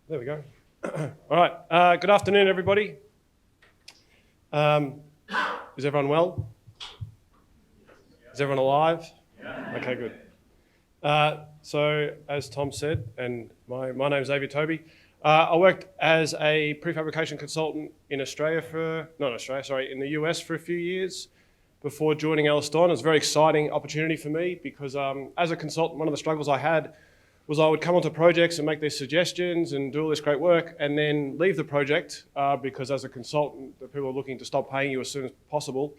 There we go. All right. Good afternoon, everybody. Is everyone well? Is everyone alive? Yeah. Okay, good. So, as Tom said, and my name is Xavier, Toby. I worked as a prefabrication consultant in the US for a few years before joining EllisDon. It was a very exciting opportunity for me because as a consultant, one of the struggles I had was I would come onto projects and make these suggestions and do all this great work and then leave the project because as a consultant, the people are looking to stop paying you as soon as possible.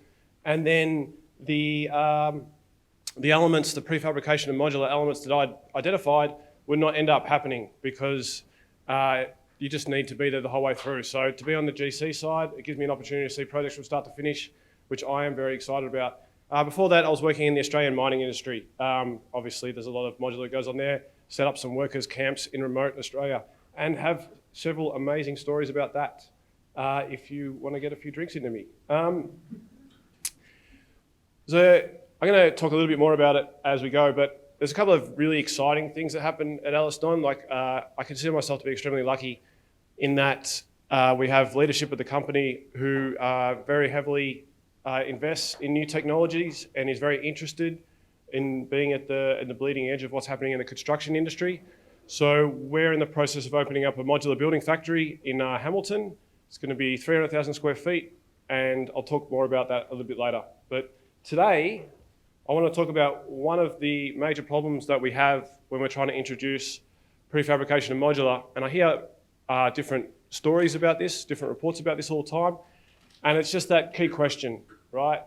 And then the elements, the prefabrication and modular elements that I'd identified would not end up happening because you just need to be there the whole way through. So to be on the GC side, it gives me an opportunity to see projects from start to finish, which I am very excited about. Before that, I was working in the Australian mining industry. Obviously, there's a lot of modular that goes on there. Set up some workers' camps in remote Australia and have several amazing stories about that if you want to get a few drinks into me. So I'm going to talk a little bit more about it as we go, but there's a couple of really exciting things that happen at EllisDon. Like I consider myself to be extremely lucky in that we have leadership at the company who very heavily invests in new technologies and is very interested in being at the bleeding edge of what's happening in the construction industry. So we're in the process of opening up a modular building factory in Hamilton. It's going to be 300,000 square feet, and I'll talk more about that a little bit later. But today, I want to talk about one of the major problems that we have when we're trying to introduce prefabrication and modular. And I hear different stories about this, different reports about this all the time. And it's just that key question, right?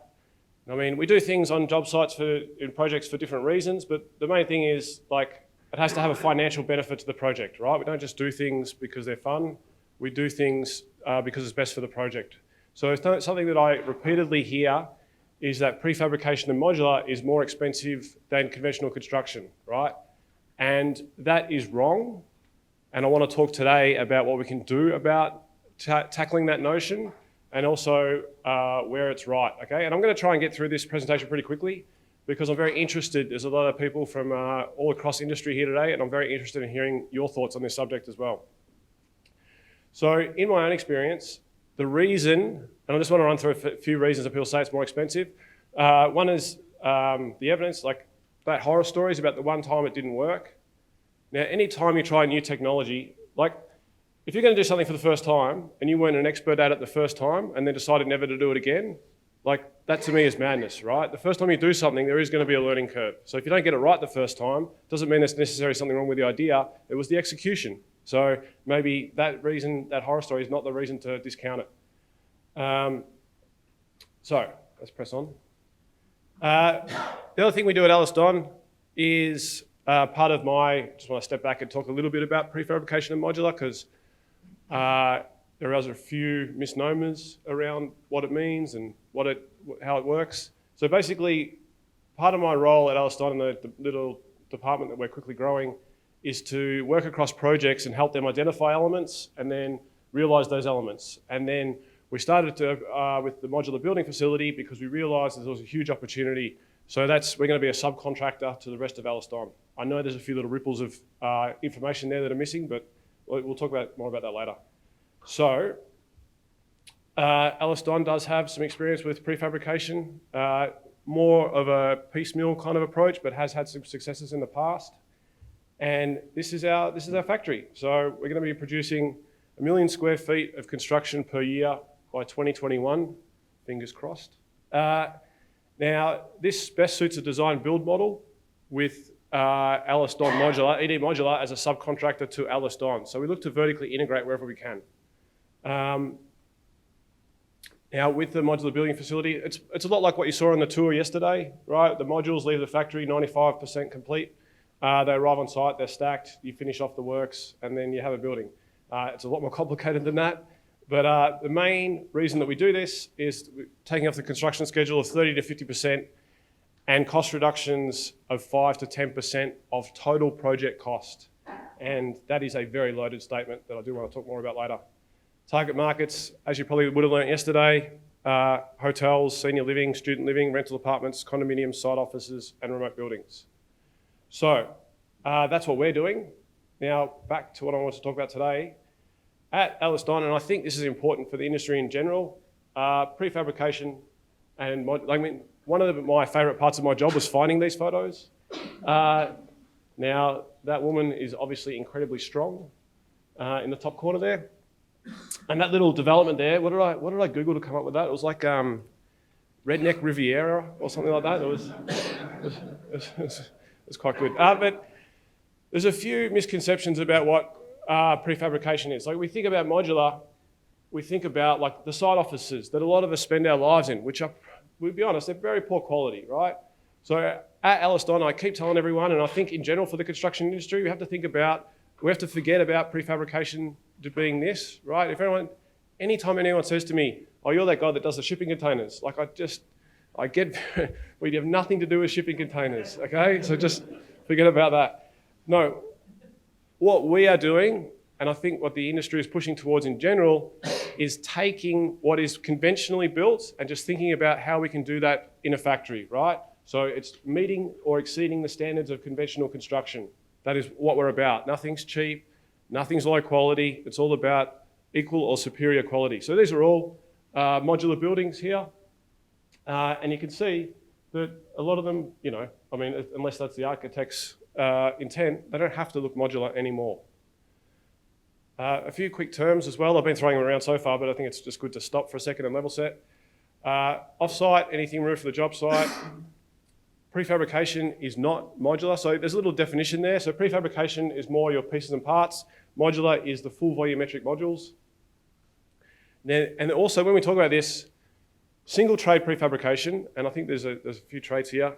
I mean, we do things on job sites in projects for different reasons, but the main thing is like it has to have a financial benefit to the project, right? We don't just do things because they're fun. We do things because it's best for the project. So something that I repeatedly hear is that prefabrication and modular is more expensive than conventional construction, right? And that is wrong. And I want to talk today about what we can do about tackling that notion and also where it's right, okay? And I'm going to try and get through this presentation pretty quickly because I'm very interested. There's a lot of people from all across industry here today, and I'm very interested in hearing your thoughts on this subject as well. So in my own experience, the reason, and I just want to run through a few reasons that people say it's more expensive. One is the evidence, like that horror stories about the one time it didn't work. Now, any time you try new technology, like if you're going to do something for the first time and you weren't an expert at it the first time and then decided never to do it again, like that to me is madness, right? The first time you do something, there is going to be a learning curve. So if you don't get it right the first time, doesn't mean there's necessarily something wrong with the idea. It was the execution. So maybe that reason, that horror story is not the reason to discount it. So let's press on. The other thing we do at EllisDon is part of just want to step back and talk a little bit about prefabrication and modular because there are a few misnomers around what it means and how it works. So basically, part of my role at EllisDon in the little department that we're quickly growing is to work across projects and help them identify elements and then realise those elements. And then we started with the modular building facility because we realised there was a huge opportunity. So we're going to be a subcontractor to the rest of EllisDon. I know there's a few little ripples of information there that are missing, but we'll talk more about that later. So, EllisDon does have some experience with prefabrication, more of a piecemeal kind of approach, but has had some successes in the past. And this is our factory. So we're going to be producing 1 million square feet of construction per year by 2021, fingers crossed. Now, this best suits a design build model with EllisDon Modular, ED Modular as a subcontractor to EllisDon. So we look to vertically integrate wherever we can. Now with the modular building facility, it's a lot like what you saw on the tour yesterday, right? The modules leave the factory 95% complete. They arrive on site, they're stacked, you finish off the works, and then you have a building. It's a lot more complicated than that. But the main reason that we do this is taking off the construction schedule of 30 to 50% and cost reductions of 5 to 10% of total project cost. And that is a very loaded statement that I do want to talk more about later. Target markets, as you probably would have learned yesterday, hotels, senior living, student living, rental apartments, condominiums, site offices, and remote buildings. So that's what we're doing. Now, back to what I want to talk about today. At EllisDon, and I think this is important for the industry in general, prefabrication and one of my favourite parts of my job was finding these photos. Now, that woman is obviously incredibly strong in the top corner there. And that little development there, what did I Google to come up with that? It was like Redneck Riviera or something like that. It was quite good. But there's a few misconceptions about what prefabrication is. Like we think about modular, we think about like the site offices that a lot of us spend our lives in, which are, we'll be honest, they're very poor quality, right? So at EllisDon, I keep telling everyone, and I think in general for the construction industry, we have to forget about prefabrication being this, right? Anytime anyone says to me, oh, you're that guy that does the shipping containers, like we have nothing to do with shipping containers, okay? So just forget about that. No, what we are doing, and I think what the industry is pushing towards in general, is taking what is conventionally built and just thinking about how we can do that in a factory, right? So it's meeting or exceeding the standards of conventional construction. That is what we're about. Nothing's cheap, nothing's low quality. It's all about equal or superior quality. So these are all modular buildings here. And you can see that a lot of them, unless that's the architect's intent, they don't have to look modular anymore. A few quick terms as well. I've been throwing them around so far, but I think it's just good to stop for a second and level set. Off-site, anything removed for the job site. Prefabrication is not modular, so there's a little definition there. So prefabrication is more your pieces and parts. Modular is the full volumetric modules. And also when we talk about this, single trade prefabrication, and I think there's a few trades here,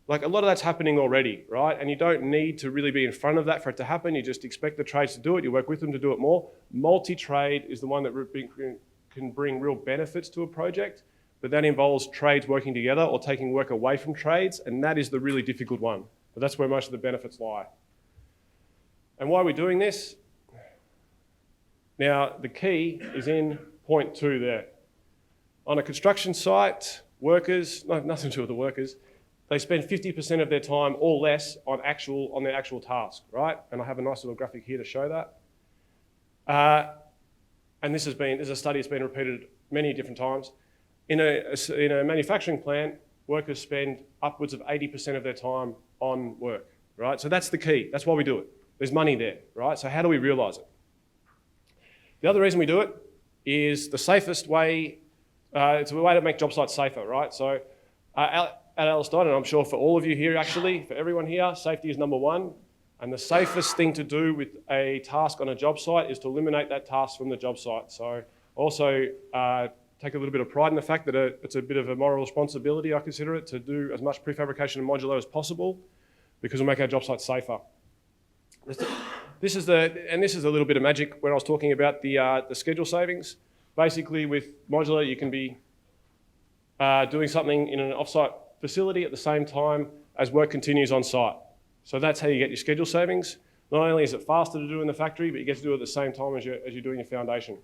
like a lot of that's happening already, right? And you don't need to really be in front of that for it to happen. You just expect the trades to do it. You work with them to do it more. Multi-trade is the one that can bring real benefits to a project, but that involves trades working together or taking work away from trades, and that is the really difficult one. But that's where most of the benefits lie. And why are we doing this? Now, the key is in point 2 there. On a construction site, workers, nothing to do with the workers, they spend 50% of their time or less on their actual task, right? And I have a nice little graphic here to show that. And this is a study that's been repeated many different times. In a manufacturing plant, workers spend upwards of 80% of their time on work, right? So that's the key. That's why we do it. There's money there, right? So how do we realise it? The other reason we do it is the safest way. It's a way to make job sites safer, right? So at EllisDon, and I'm sure for all of you here actually, for everyone here, safety is number 1. And the safest thing to do with a task on a job site is to eliminate that task from the job site. So also take a little bit of pride in the fact that it's a bit of a moral responsibility, I consider it, to do as much prefabrication and modular as possible because we'll make our job sites safer. This is a little bit of magic when I was talking about the schedule savings. Basically with modular you can be doing something in an offsite facility at the same time as work continues on site. So that's how you get your schedule savings. Not only is it faster to do in the factory, but you get to do it at the same time as you're doing your foundation.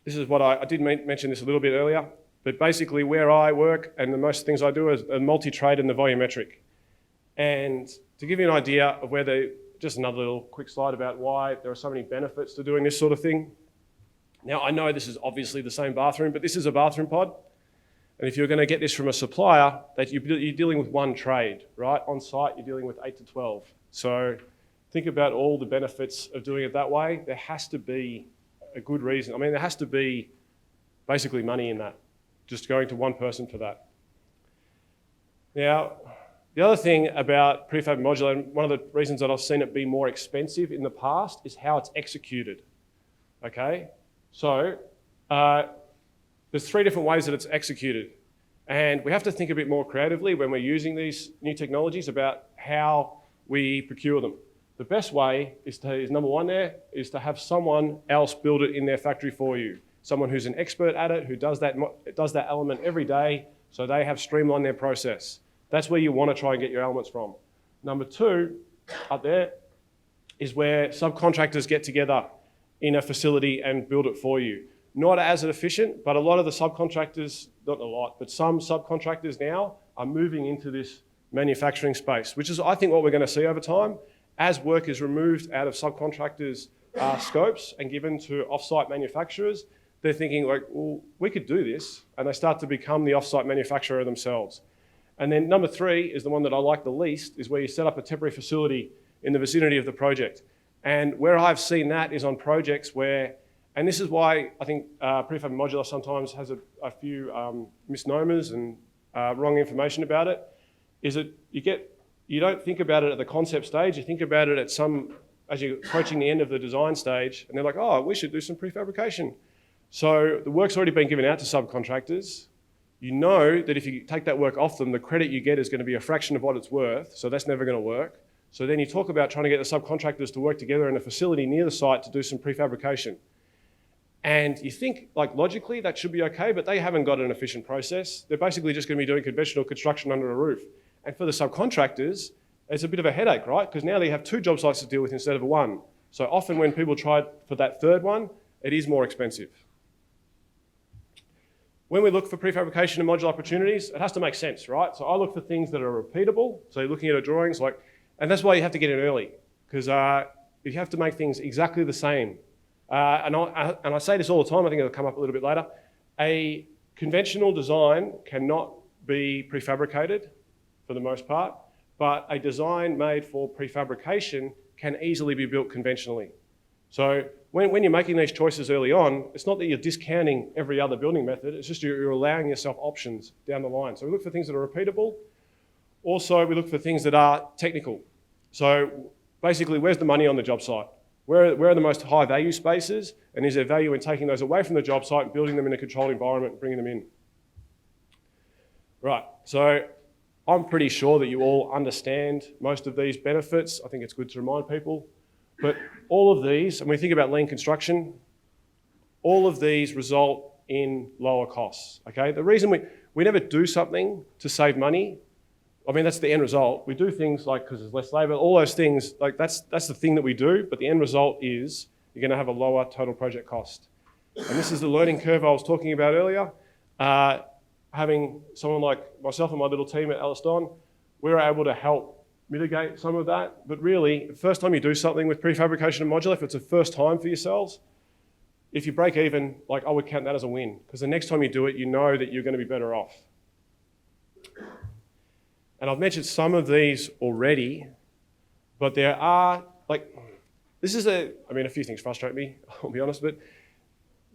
This is what I did mention this a little bit earlier, but basically where I work and the most things I do is a multi-trade and the volumetric. And to give you an idea of just another little quick slide about why there are so many benefits to doing this sort of thing. Now I know this is obviously the same bathroom, but this is a bathroom pod. And if you're going to get this from a supplier, that you're dealing with one trade, right? On site, you're dealing with 8 to 12. So think about all the benefits of doing it that way. There has to be a good reason. I mean, there has to be basically money in that, just going to one person for that. Now, the other thing about prefab modular, and one of the reasons that I've seen it be more expensive in the past, is how it's executed, okay? So, there's 3 different ways that it's executed. And we have to think a bit more creatively when we're using these new technologies about how we procure them. The best way is number 1 there, is to have someone else build it in their factory for you. Someone who's an expert at it, who does that element every day, so they have streamlined their process. That's where you want to try and get your elements from. Number 2, up there, is where subcontractors get together in a facility and build it for you. Not as efficient, but a lot of the subcontractors, not a lot, but some subcontractors now are moving into this manufacturing space, which is, I think, what we're going to see over time. as work is removed out of subcontractors' scopes and given to off-site manufacturers, they're thinking like, well, we could do this, and they start to become the off-site manufacturer themselves. And then number 3 is the one that I like the least, is where you set up a temporary facility in the vicinity of the project. And where I've seen that is on projects where, and this is why I think Prefab Modular sometimes has a few misnomers and wrong information about it, is that you don't think about it at the concept stage, you think about it at as you're approaching the end of the design stage, and they're like, oh, we should do some prefabrication. So the work's already been given out to subcontractors. You know that if you take that work off them, the credit you get is going to be a fraction of what it's worth, so that's never going to work. So then you talk about trying to get the subcontractors to work together in a facility near the site to do some prefabrication. And you think, like, logically that should be okay, but they haven't got an efficient process. They're basically just going to be doing conventional construction under a roof. And for the subcontractors, it's a bit of a headache, right? Because now they have 2 job sites to deal with instead of 1. So often when people try for that 3rd one, it is more expensive. When we look for prefabrication and modular opportunities, it has to make sense, right? So I look for things that are repeatable. So you're looking at a drawings like, and that's why you have to get in early, because you have to make things exactly the same. And I say this all the time, I think it'll come up a little bit later. A conventional design cannot be prefabricated for the most part, but a design made for prefabrication can easily be built conventionally. So when you're making these choices early on, it's not that you're discounting every other building method, it's just you're allowing yourself options down the line. So we look for things that are repeatable. Also, we look for things that are technical. So basically, where's the money on the job site? Where are the most high value spaces? And is there value in taking those away from the job site and building them in a controlled environment and bringing them in? Right, so I'm pretty sure that you all understand most of these benefits. I think it's good to remind people. But all of these, and when we think about lean construction, all of these result in lower costs, okay? The reason we never do something to save money, I mean, that's the end result. We do things like, because there's less labor, all those things, like that's the thing that we do, but the end result is you're gonna have a lower total project cost. And this is the learning curve I was talking about earlier. Having someone like myself and my little team at EllisDon, we were able to help mitigate some of that. But really, the first time you do something with prefabrication and modular, if it's the first time for yourselves, if you break even, like I would count that as a win, because the next time you do it, you know that you're going to be better off. And I've mentioned some of these already, but there are, like, a few things frustrate me, I'll be honest, but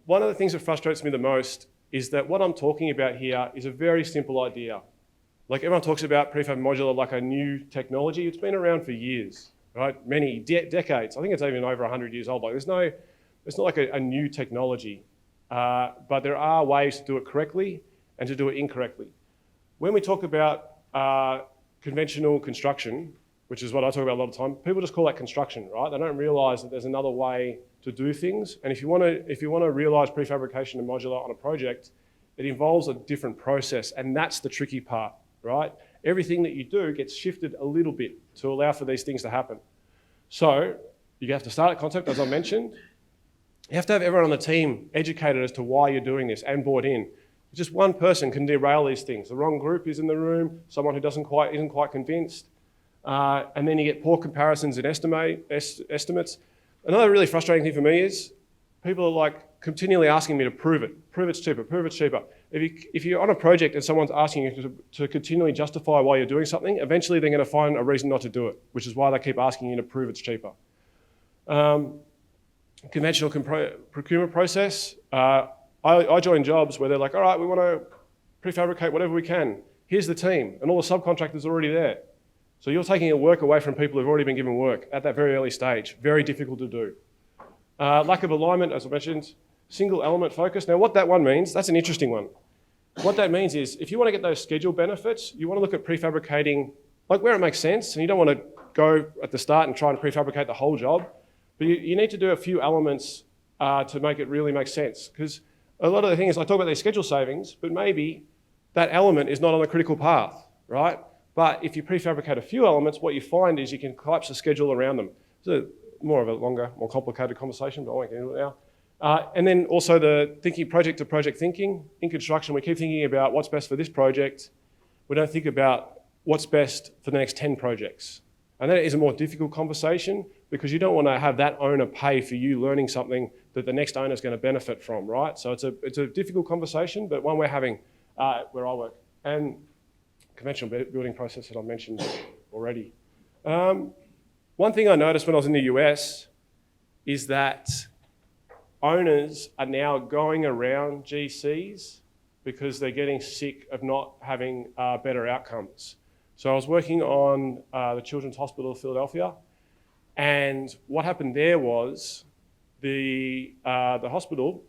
one of the things that frustrates me the most is that what I'm talking about here is a very simple idea. Like everyone talks about prefab modular like a new technology. It's been around for years, right? Many decades. I think it's even over 100 years old. Like it's not like a new technology, but there are ways to do it correctly and to do it incorrectly. When we talk about conventional construction, which is what I talk about a lot of the time, people just call that construction, right? They don't realise that there's another way to do things. And if you want to realise prefabrication and modular on a project, it involves a different process, and that's the tricky part, right? Everything that you do gets shifted a little bit to allow for these things to happen. So you have to start at concept, as I mentioned. You have to have everyone on the team educated as to why you're doing this and bought in. Just one person can derail these things. The wrong group is in the room, someone who isn't quite convinced, and then you get poor comparisons and estimates. Another really frustrating thing for me is people are like continually asking me to prove it. Prove it's cheaper, prove it's cheaper. If you're on a project and someone's asking you to continually justify why you're doing something, eventually they're going to find a reason not to do it, which is why they keep asking you to prove it's cheaper. Conventional procurement process. I join jobs where they're like, all right, we want to prefabricate whatever we can. Here's the team, and all the subcontractors are already there. So you're taking a work away from people who've already been given work at that very early stage. Very difficult to do. Lack of alignment, as I mentioned. Single element focus. Now what that one means, that's an interesting one. What that means is if you want to get those schedule benefits, you want to look at prefabricating like where it makes sense, and you don't want to go at the start and try and prefabricate the whole job, but you need to do a few elements to make it really make sense. Because a lot of the things, I talk about these schedule savings, but maybe that element is not on the critical path, right? But if you prefabricate a few elements, what you find is you can collapse the schedule around them. So more of a longer, more complicated conversation, but I won't get into it now. And then also the thinking project to project thinking. In construction, we keep thinking about what's best for this project. We don't think about what's best for the next 10 projects. And that is a more difficult conversation because you don't want to have that owner pay for you learning something that the next owner is going to benefit from, right? So it's a difficult conversation, but one we're having where I work. And conventional building process that I mentioned already. One thing I noticed when I was in the US is that owners are now going around GCs because they're getting sick of not having better outcomes. So I was working on the Children's Hospital of Philadelphia, and what happened there was the hospital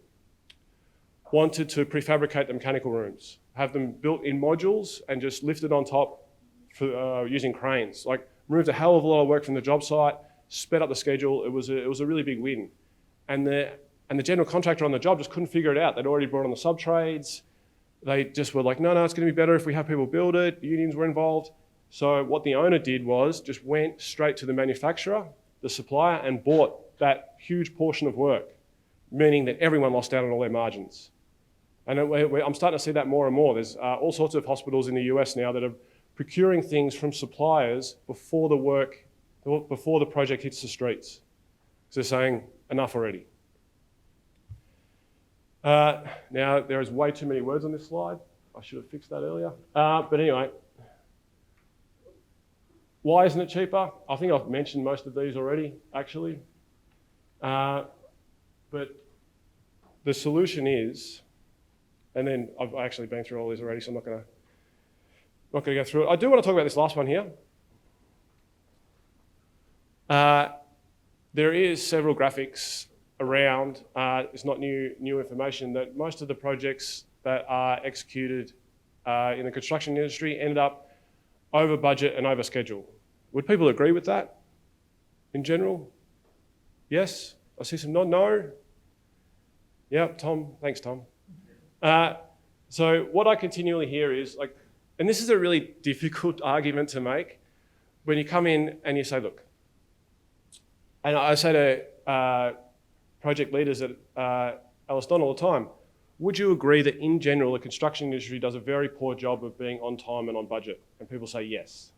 wanted to prefabricate the mechanical rooms, have them built in modules and just lifted on top for, using cranes. Like, removed a hell of a lot of work from the job site, sped up the schedule. It was a really big win. And the general contractor on the job just couldn't figure it out. They'd already brought on the sub-trades. They just were like, no, it's going to be better if we have people build it. Unions were involved. So what the owner did was just went straight to the manufacturer, the supplier, and bought that huge portion of work, meaning that everyone lost out on all their margins. And I'm starting to see that more and more. There's all sorts of hospitals in the US now that are procuring things from suppliers before the project hits the streets. So they're saying, enough already. Now, there is way too many words on this slide. I should have fixed that earlier. But anyway, why isn't it cheaper? I think I've mentioned most of these already, actually. But the solution is, and then I've actually been through all these already, so I'm not going to go through it. I do want to talk about this last one here. There is several graphics around. It's not new information that most of the projects that are executed in the construction industry ended up over budget and over schedule. Would people agree with that in general? Yes? I see some nod, no? Yeah, Tom, thanks Tom. So what I continually hear is like, and this is a really difficult argument to make when you come in and you say, look, and I say to project leaders at EllisDon all the time, would you agree that in general the construction industry does a very poor job of being on time and on budget? And people say yes.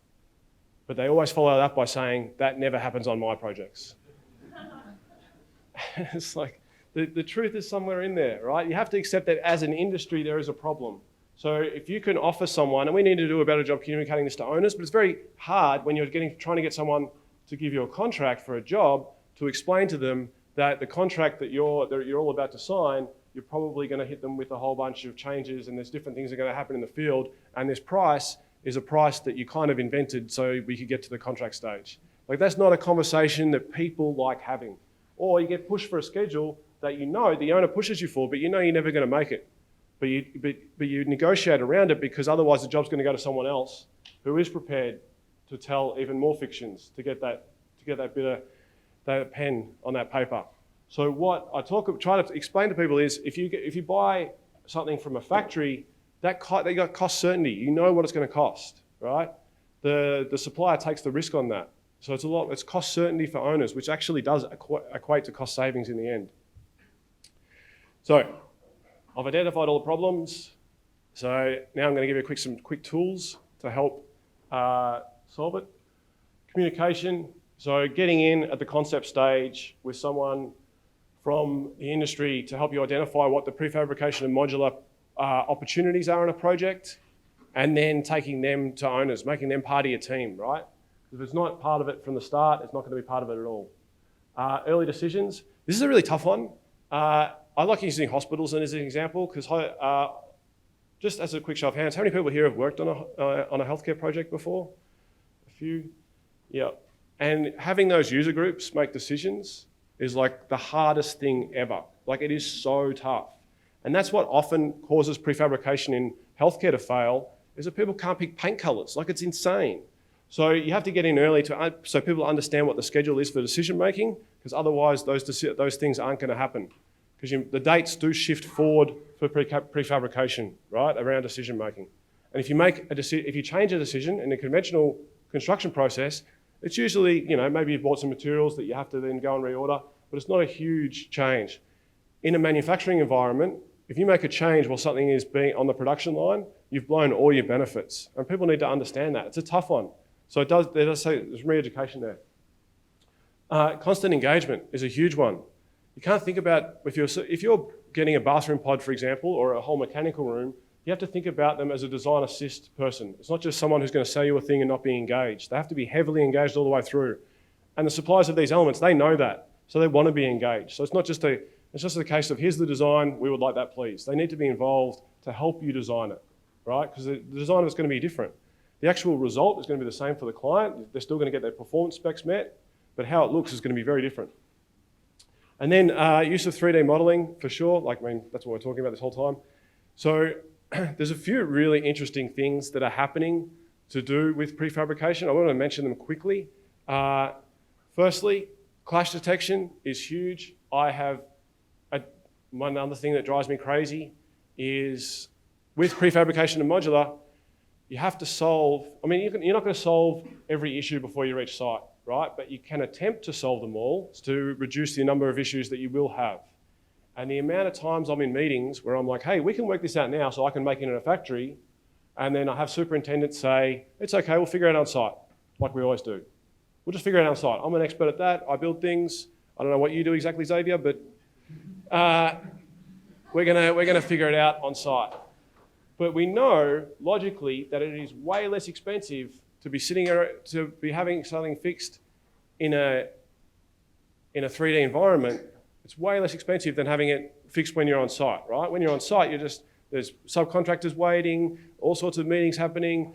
But they always follow that up by saying, that never happens on my projects. It's like, the truth is somewhere in there, right? You have to accept that as an industry there is a problem. So if you can offer someone, and we need to do a better job communicating this to owners, but it's very hard when you're trying to get someone to give you a contract for a job to explain to them that the contract that you're all about to sign, you're probably going to hit them with a whole bunch of changes and there's different things that are going to happen in the field, and this price is a price that you kind of invented so we could get to the contract stage. Like, that's not a conversation that people like having. Or you get pushed for a schedule that you know the owner pushes you for, but you know you're never going to make it. But you negotiate around it because otherwise the job's going to go to someone else who is prepared to tell even more fictions to get that bit of that pen on that paper. So what I try to explain to people is if you buy something from a factory, they got cost certainty. You know what it's going to cost, right? The supplier takes the risk on that. So it's cost certainty for owners, which actually does equate to cost savings in the end. So I've identified all the problems. So now I'm going to give you some quick tools to help solve it. Communication. So getting in at the concept stage with someone from the industry to help you identify what the prefabrication and modular opportunities are in a project, and then taking them to owners, making them part of your team, right? If it's not part of it from the start, it's not going to be part of it at all. Early decisions. This is a really tough one. I like using hospitals as an example because just as a quick show of hands, how many people here have worked on a healthcare project before? A few? Yeah. And having those user groups make decisions is like the hardest thing ever. Like, it is so tough. And that's what often causes prefabrication in healthcare to fail, is that people can't pick paint colors. Like, it's insane. So you have to get in early so people understand what the schedule is for decision making, because otherwise those things aren't going to happen. Because the dates do shift forward for prefabrication, right, around decision making. And if you change a decision in a conventional construction process, it's usually, maybe you've bought some materials that you have to then go and reorder, but it's not a huge change. In a manufacturing environment, if you make a change while something is being on the production line, you've blown all your benefits. And people need to understand that. It's a tough one. So there does say there's re-education there. Constant engagement is a huge one. You can't think about, if you're getting a bathroom pod, for example, or a whole mechanical room, you have to think about them as a design assist person. It's not just someone who's going to sell you a thing and not be engaged. They have to be heavily engaged all the way through. And the suppliers of these elements, they know that. So they want to be engaged. So it's not just it's just a case of, here's the design, we would like that please. They need to be involved to help you design it, right? Because the design is going to be different. The actual result is going to be the same for the client. They're still going to get their performance specs met, but how it looks is going to be very different. And then use of 3D modeling, for sure. That's what we're talking about this whole time. So there's a few really interesting things that are happening to do with prefabrication. I want to mention them quickly. Firstly, clash detection is huge. One other thing that drives me crazy is with prefabrication and modular, you have to solve, you're not going to solve every issue before you reach site, right? But you can attempt to solve them all to reduce the number of issues that you will have. And the amount of times I'm in meetings where I'm like, hey, we can work this out now so I can make it in a factory, and then I have superintendents say, it's okay, we'll figure it out on site, like we always do. We'll just figure it out on site. I'm an expert at that. I build things. I don't know what you do exactly, Xavier, but we're gonna figure it out on site. But we know logically that it is way less expensive to be having something fixed in a 3D environment. It's way less expensive than having it fixed when you're on site, right? When you're on site, there's subcontractors waiting, all sorts of meetings happening.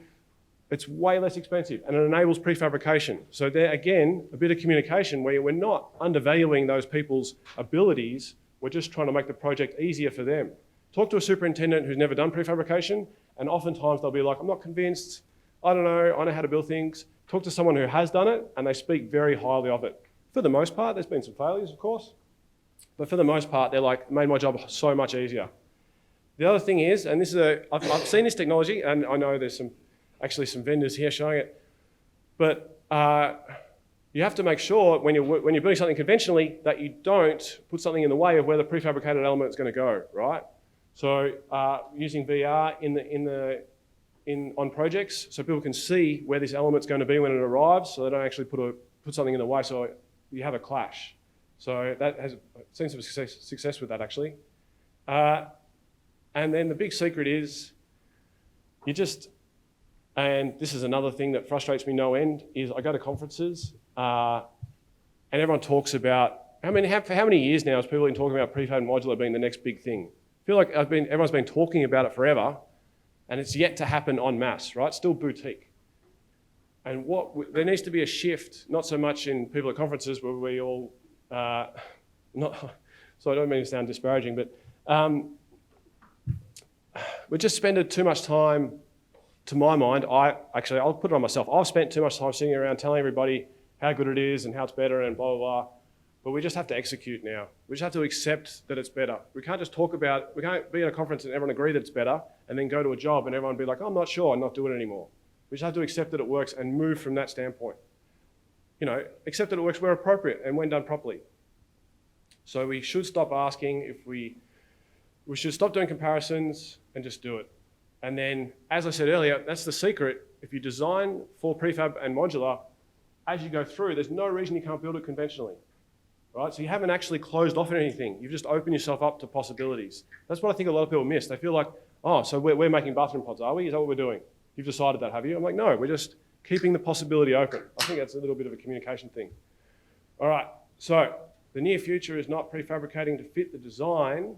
It's way less expensive, and it enables prefabrication. So there, again, a bit of communication where we're not undervaluing those people's abilities. We're just trying to make the project easier for them. Talk to a superintendent who's never done prefabrication, and oftentimes they'll be like, I'm not convinced, I don't know, I know how to build things. Talk to someone who has done it, and they speak very highly of it. For the most part, there's been some failures, of course, but for the most part, they're like, made my job so much easier. The other thing is, and I've seen this technology, and I know there's actually some vendors here showing it, but you have to make sure when you're building something conventionally that you don't put something in the way of where the prefabricated element is going to go, right? So using VR on projects so people can see where this element's going to be when it arrives, so they don't actually put something in the way so you have a clash. So that has seen some success with that actually. And then the big secret is and this is another thing that frustrates me no end, is I go to conferences and everyone talks about, for how many years now has people been talking about prefab and modular being the next big thing? I feel like everyone's been talking about it forever, and it's yet to happen en masse, right? Still boutique. And there needs to be a shift, not so much in people at conferences where we all, so I don't mean to sound disparaging, but we just spend too much time, to my mind, I'll put it on myself. I've spent too much time sitting around telling everybody how good it is and how it's better and blah, blah, blah. But we just have to execute now. We just have to accept that it's better. We can't just talk about, we can't be at a conference and everyone agree that it's better and then go to a job and everyone be like, oh, I'm not sure, and not do it anymore. We just have to accept that it works and move from that standpoint. Accept that it works where appropriate and when done properly. So we should stop asking we should stop doing comparisons and just do it. And then, as I said earlier, that's the secret. If you design for prefab and modular, as you go through, there's no reason you can't build it conventionally. Right? So you haven't actually closed off anything. You've just opened yourself up to possibilities. That's what I think a lot of people miss. They feel like, oh, so we're making bathroom pods, are we? Is that what we're doing? You've decided that, have you? I'm like, no, we're just keeping the possibility open. I think that's a little bit of a communication thing. All right, so the near future is not prefabricating to fit the design.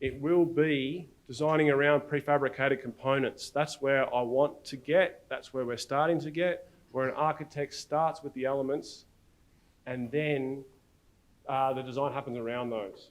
It will be designing around prefabricated components. That's where I want to get. That's where we're starting to get, where an architect starts with the elements and then the design happens around those.